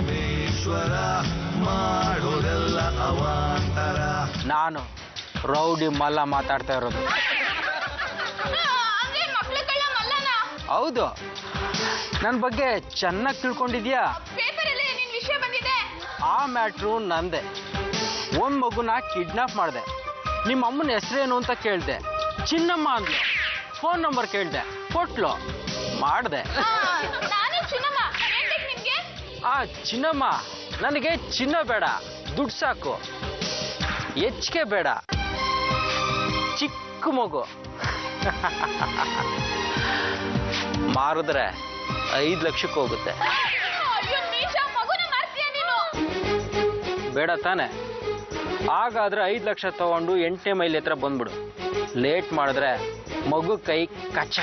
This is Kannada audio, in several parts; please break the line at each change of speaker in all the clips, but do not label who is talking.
ಪರಮೇಶ್ವರ ಮಾಡೋದೆಲ್ಲ ಅವಾಂತರ.
ನಾನು ರೌಡಿ ಮಲ್ಲ ಮಾತಾಡ್ತಾ ಇರೋದು. ಹೌದು, ನನ್ನ ಬಗ್ಗೆ ಚೆನ್ನಾಗಿ ತಿಳ್ಕೊಂಡಿದ್ಯಾ? ಆ ಮ್ಯಾಟ್ರು ನಂದೆ. ಒಂದು ಮಗುನ ಕಿಡ್ನಾಪ್ ಮಾಡಿದೆ. ನಿಮ್ಮ ಅಮ್ಮನ ಹೆಸರೇನು ಅಂತ ಕೇಳಿದೆ, ಚಿನ್ನಮ್ಮ ಅಂದ್ಲು. ಫೋನ್ ನಂಬರ್ ಕೇಳಿದೆ, ಕೊಟ್ಲು, ಮಾಡಿದೆ. ಆ ಚಿನ್ನಮ್ಮ, ನನಗೆ ಚಿನ್ನ ಬೇಡ, ದುಡ್ಡು ಸಾಕು, ಹೆಚ್ಚಿಗೆ ಬೇಡ. ಚಿಕ್ಕ ಮಗು ಮಾರಿದ್ರೆ 5 ಲಕ್ಷಕ್ಕೆ ಹೋಗುತ್ತೆ. ಬೇಡ ತಾನೆ? ಹಾಗಾದ್ರೆ 5 ಲಕ್ಷ ತಗೊಂಡು 8ನೇ ಮೈಲಿ ಹತ್ರ ಬಂದ್ಬಿಡು. ಲೇಟ್ ಮಾಡಿದ್ರೆ ಮಗು ಕೈ ಕಚ್ಚ.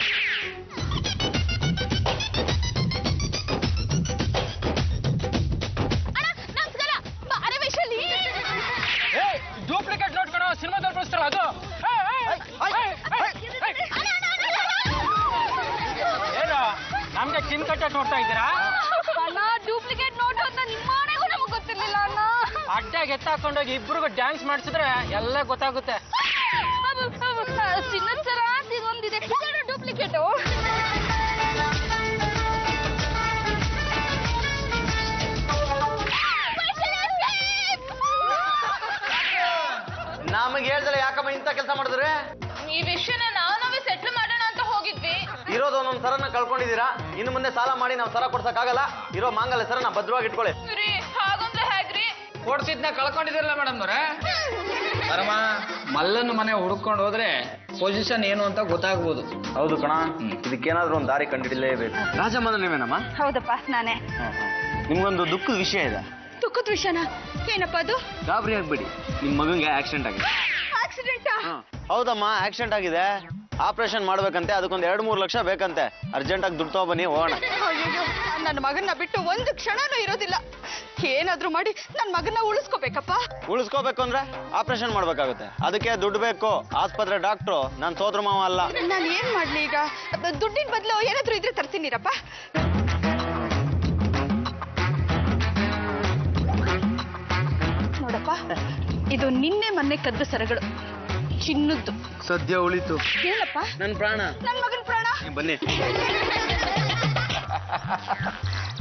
ಡೂಪ್ಲಿಕೇಟ್ ನೋಟ್ ಕಣೋ, ಸಿನಿಮಾದಲ್ಲಿ ಬಳಸ್ತಾರ ಅದು. ಏನೋ ನಮ್ಗೆ ಚಿನ್ ಕಟ್ಟ ನೋಡ್ತಾ ಇದ್ದೀರಾ?
ಡೂಪ್ಲಿಕೇಟ್ ನೋಟ್ ಅಂತ ನಿಮ್ಮನೆಗೂ ನಮಗೆ ಗೊತ್ತಿರ್ಲಿಲ್ಲ ಅಣ್ಣ.
ಅಡ್ಡಾಗಿ ಎತ್ತಾಕೊಂಡೋಗಿ ಇಬ್ರಿಗೂ ಡ್ಯಾನ್ಸ್ ಮಾಡಿಸಿದ್ರೆ ಎಲ್ಲ ಗೊತ್ತಾಗುತ್ತೆ.
ಚಿನ್ನದ ಸರ ಒಂದಿದೆ, ಡೂಪ್ಲಿಕೇಟು.
ನಮಗೆ ಹೇಳ್ದಲ್ಲ ಯಾಕಮ್ಮ ಇಂಥ ಕೆಲಸ ಮಾಡಿದ್ರೆ?
ಈ ವಿಷಯನ ನಾವೇ ಸೆಟ್ಲ್ ಮಾಡೋಣ ಅಂತ ಹೋಗಿದ್ವಿ.
ಇರೋದು ಒಂದೊಂದು ಸರನ ಕಳ್ಕೊಂಡಿದ್ದೀರಾ. ಇನ್ನು ಮುಂದೆ ಸಾಲ ಮಾಡಿ ನಾವು ಸರ ಕೊಡ್ಸಕ್ಕಾಗಲ್ಲ. ಇರೋ ಮಾಂಗಲ್ಯ ಸರನ ಭದ್ರವಾಗಿ ಇಟ್ಕೊಳ್ಳಿ.
ಹಾಗಂದ್ರೆ ಹೇಗ್ರಿ?
ಕೊಡ್ಸಿದ್ನ ಕಳ್ಕೊಂಡಿದಿರಲ್ಲ ಮೇಡಮ್ನವ್ರೆ. ಪರಮ ಮಲ್ಲನ ಮನೆ ಹುಡ್ಕೊಂಡು ಹೋದ್ರೆ ಪೊಸಿಷನ್ ಏನು ಅಂತ ಗೊತ್ತಾಗ್ಬೋದು.
ಹೌದು ಕಣ, ಇದಕ್ಕೇನಾದ್ರೂ ಒಂದು ದಾರಿ ಕಂಡಿಡಲೇಬೇಕು. ರಾಜಮ್ಮನ ನೀವೇನಮ್ಮ?
ಹೌದಪ್ಪ, ನಾನೇ.
ನಿಮ್ಗೊಂದು ದುಃಖದ ವಿಷಯ ಇದೆ.
ದುಃಖದ ವಿಷಯನ? ಏನಪ್ಪ ಅದು?
ಗಾಬರಿ ಆಗ್ಬೇಡಿ, ನಿಮ್ ಮಗಂಗೆ ಆಕ್ಸಿಡೆಂಟ್ ಆಗಿದೆ.
ಆಕ್ಸಿಡೆಂಟಾ?
ಹೌದಮ್ಮ, ಆಕ್ಸಿಡೆಂಟ್ ಆಗಿದೆ. ಆಪರೇಷನ್ ಮಾಡ್ಬೇಕಂತೆ, ಅದಕ್ಕೊಂದು 2-3 ಲಕ್ಷ ಬೇಕಂತೆ. ಅರ್ಜೆಂಟಾಗಿ ದುಡ್ಡು ತಗೊಬನ್ನಿ, ಹೋಗೋಣ.
ನನ್ನ ಮಗನ್ನ ಬಿಟ್ಟು ಒಂದು ಕ್ಷಣನೂ ಇರೋದಿಲ್ಲ. ಏನಾದ್ರೂ ಮಾಡಿ ನನ್ನ ಮಗನ್ನ ಉಳಿಸ್ಕೋಬೇಕಪ್ಪ.
ಉಳಿಸ್ಕೋಬೇಕು ಅಂದ್ರೆ ಆಪರೇಷನ್ ಮಾಡ್ಬೇಕಾಗುತ್ತೆ. ಅದಕ್ಕೆ ದುಡ್ಡು ಬೇಕು. ಆಸ್ಪತ್ರೆ ಡಾಕ್ಟ್ರು ನನ್ನ ಸೋದರ ಮಾವ ಅಲ್ಲ.
ನಾನು ಏನ್ ಮಾಡ್ಲಿ ಈಗ? ದುಡ್ಡಿನ ಬದಲು ಏನಾದ್ರೂ ಇದ್ರೆ ತರ್ತೀನಿರಪ್ಪ. ನೋಡಪ್ಪ, ಇದು ನಿನ್ನೆ ಮೊನ್ನೆ ಕದ್ದು ಸರಗಳು, ಚಿನ್ನದ್ದು.
ಸದ್ಯ ಉಳಿತು.
ಹೇಳಪ್ಪ.
ನನ್ನ ಪ್ರಾಣ,
ನನ್ನ ಮಗನ ಪ್ರಾಣ.
ಬನ್ನಿ.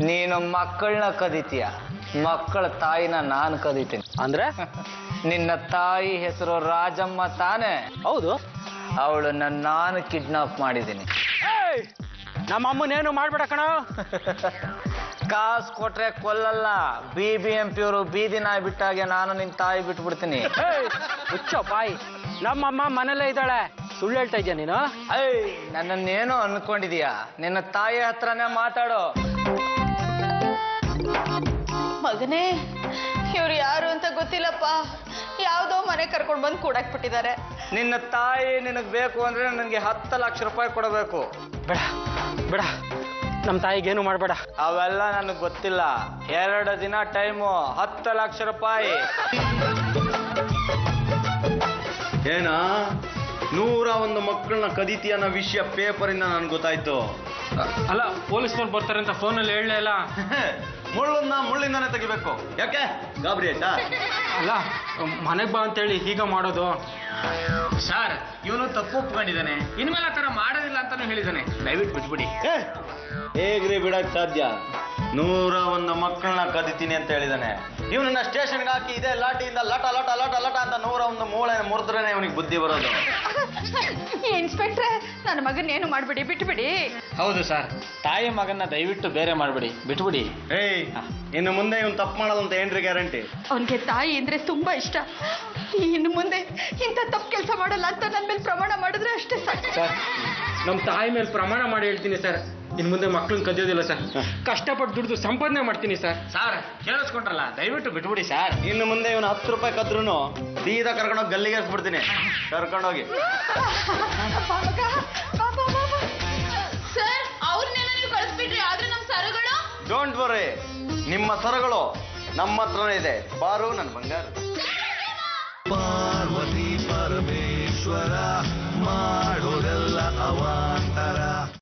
ನೀನು ಮಕ್ಕಳನ್ನ ಕದೀತೀಯ, ಮಕ್ಕಳ ತಾಯಿನ ನಾನು ಕದೀತೀನಿ.
ಅಂದ್ರೆ
ನಿನ್ನ ತಾಯಿ ಹೆಸರು ರಾಜಮ್ಮ ತಾನೆ?
ಹೌದು.
ಅವಳನ್ನ ನಾನು ಕಿಡ್ನಾಪ್ ಮಾಡಿದ್ದೀನಿ.
ನಮ್ಮ ಅಮ್ಮನೇನು ಮಾಡ್ಬೇಡ ಕಣ.
ಕಾಸು ಕೊಟ್ರೆ ಕೊಲ್ಲಲ್ಲ. BBMP ಅವರು ಬೀದಿ ನಾಯಿ ಬಿಟ್ಟಾಗೆ ನಾನು ನಿನ್ನ ತಾಯಿ ಬಿಟ್ಬಿಡ್ತೀನಿ.
ಹುಚ್ಚೋ ಬಾಯಿ, ನಮ್ಮಮ್ಮ ಮನೇಲೇ ಇದ್ದಾಳೆ. ಸುಳ್ಳು ಹೇಳ್ತಾ ಇದೆಯಾ ನೀನು?
ನನ್ನನ್ನೇನೋ ಅನ್ಕೊಂಡಿದೀಯಾ? ನಿನ್ನ ತಾಯಿ ಹತ್ರನೇ ಮಾತಾಡೋ.
ಮಗನೇ, ಇವ್ರು ಯಾರು ಅಂತ ಗೊತ್ತಿಲ್ಲಪ್ಪ. ಯಾವ್ದೋ ಮನೆ ಕರ್ಕೊಂಡು ಬಂದು ಕೂಡಾಕ್ಬಿಟ್ಟಿದ್ದಾರೆ.
ನಿನ್ನ ತಾಯಿ ನಿನಗ್ ಬೇಕು ಅಂದ್ರೆ ನನಗೆ 10 ಲಕ್ಷ ರೂಪಾಯಿ ಕೊಡಬೇಕು.
ಬೇಡ ಬೇಡ, ನಮ್ಮ ತಾಯಿಗೇನು ಮಾಡಬೇಡ.
ಅವೆಲ್ಲ ನನಗೆ ಗೊತ್ತಿಲ್ಲ. 2 ದಿನ ಟೈಮು, 10 ಲಕ್ಷ ರೂಪಾಯಿ.
ಏನ 101 ಮಕ್ಕಳನ್ನ ಕದೀತಿ ಅನ್ನೋ ವಿಷಯ ಪೇಪರಿಂದ ನನ್ಗೆ ಗೊತ್ತಾಯ್ತು.
ಅಲ್ಲ, ಪೊಲೀಸ್ನವ್ರು ಬರ್ತಾರೆ ಅಂತ ಫೋನಲ್ಲಿ ಹೇಳಲೇ ಇಲ್ಲ.
ಮುಳ್ಳನ್ನ ಮುಳ್ಳಿಂದಾನೆ ತೆಗಿಬೇಕು. ಯಾಕೆ ಗಾಬರಿ ಆಯ್ತಾ?
ಅಲ್ಲ, ಮನೆಗೆ ಬಾ ಅಂತೇಳಿ ಹೀಗ ಮಾಡೋದು.
ಸರ್, ಇವನು ತಪ್ಪು ಒಪ್ಕೊಂಡಿದ್ದಾನೆ. ಇನ್ಮೇಲೆ ಆ ಥರ ಮಾಡೋದಿಲ್ಲ ಅಂತಾನು ಹೇಳಿದ್ದಾನೆ. ದಯವಿಟ್ಟು ಬಿಟ್ಬಿಡಿ.
ಹೇಗ್ರಿ ಬಿಡಕ್ ಸಾಧ್ಯ? 101 ಮಕ್ಕಳನ್ನ ಕದಿತೀನಿ ಅಂತ ಹೇಳಿದಾನೆ. ಇವನನ್ನ ಸ್ಟೇಷನ್ಗೆ ಹಾಕಿ ಇದೇ ಲಾಟಿಯಿಂದ ಲಟ ಲಟ ಲಟ ಲಟ ಅಂತ 101 ಮೂಳೆ ಮುರಿದ್ರೇನೆ ಇವನಿಗೆ ಬುದ್ಧಿ ಬರೋದು.
ಇನ್ಸ್ಪೆಕ್ಟ್ರೆ, ನನ್ನ ಮಗನ ಏನು ಮಾಡ್ಬಿಡಿ, ಬಿಟ್ಬಿಡಿ.
ಹೌದು ಸರ್, ತಾಯಿ ಮಗನ್ನ ದಯವಿಟ್ಟು ಬೇರೆ ಮಾಡ್ಬಿಡಿ, ಬಿಟ್ಬಿಡಿ.
ಇನ್ನು ಮುಂದೆ ಇವನು ತಪ್ಪು ಮಾಡೋದು ಅಂತ ಏನ್ರಿ ಗ್ಯಾರಂಟಿ?
ಅವನಿಗೆ ತಾಯಿ ಅಂದ್ರೆ ತುಂಬಾ ಇಷ್ಟ. ಇನ್ನು ಮುಂದೆ ಇಂಥ ತಪ್ಪು ಕೆಲಸ ಮಾಡಲ್ಲ ಅಂತ ನನ್ನ ಮೇಲೆ ಪ್ರಮಾಣ ಮಾಡಿದ್ರೆ ಅಷ್ಟೇ ಸಾಕು.
ಸರ್, ನಮ್ಮ ತಾಯಿ ಮೇಲೆ ಪ್ರಮಾಣ ಮಾಡಿ ಹೇಳ್ತೀನಿ ಸರ್, ಇನ್ನು ಮುಂದೆ ಮಕ್ಕಳನ್ನ ಕದಿಯೋದಿಲ್ಲ ಸರ್. ಕಷ್ಟಪಟ್ಟು ದುಡ್ದು ಸಂಪಾದನೆ ಮಾಡ್ತೀನಿ ಸರ್.
ಸರ್, ಕೇಳಿಸ್ಕೊಂಡ್ರಲ್ಲ, ದಯವಿಟ್ಟು ಬಿಟ್ಬಿಡಿ ಸರ್.
ಇನ್ನು ಮುಂದೆ ಇವನು 10 ರೂಪಾಯಿ ಕದ್ರೂ ಸೀದಾ ಕರ್ಕೊಂಡೋಗಿ ಗಲ್ಲಿಗೆ ಬಿಡ್ತೀನಿ. ಕರ್ಕೊಂಡೋಗಿ.
ಸರ್, ಅವ್ರನ್ನೆಲ್ಲ ನೀವು ಕಳಿಸ್ಬಿಟ್ರಿ, ಆದ್ರೆ ನಮ್ಮ ಸರಗಳು?
ಡೋಂಟ್ ವರಿ, ನಿಮ್ಮ ಸರಗಳು ನಮ್ಮ ಹತ್ರನೇ ಇದೆ. ಬಾರು ನನ್ನ ಬಂಗಾರ.
ಪಾರ್ವತಿ ಪರಮೇಶ್ವರ ಮಾಡೋದೆಲ್ಲ ಅವ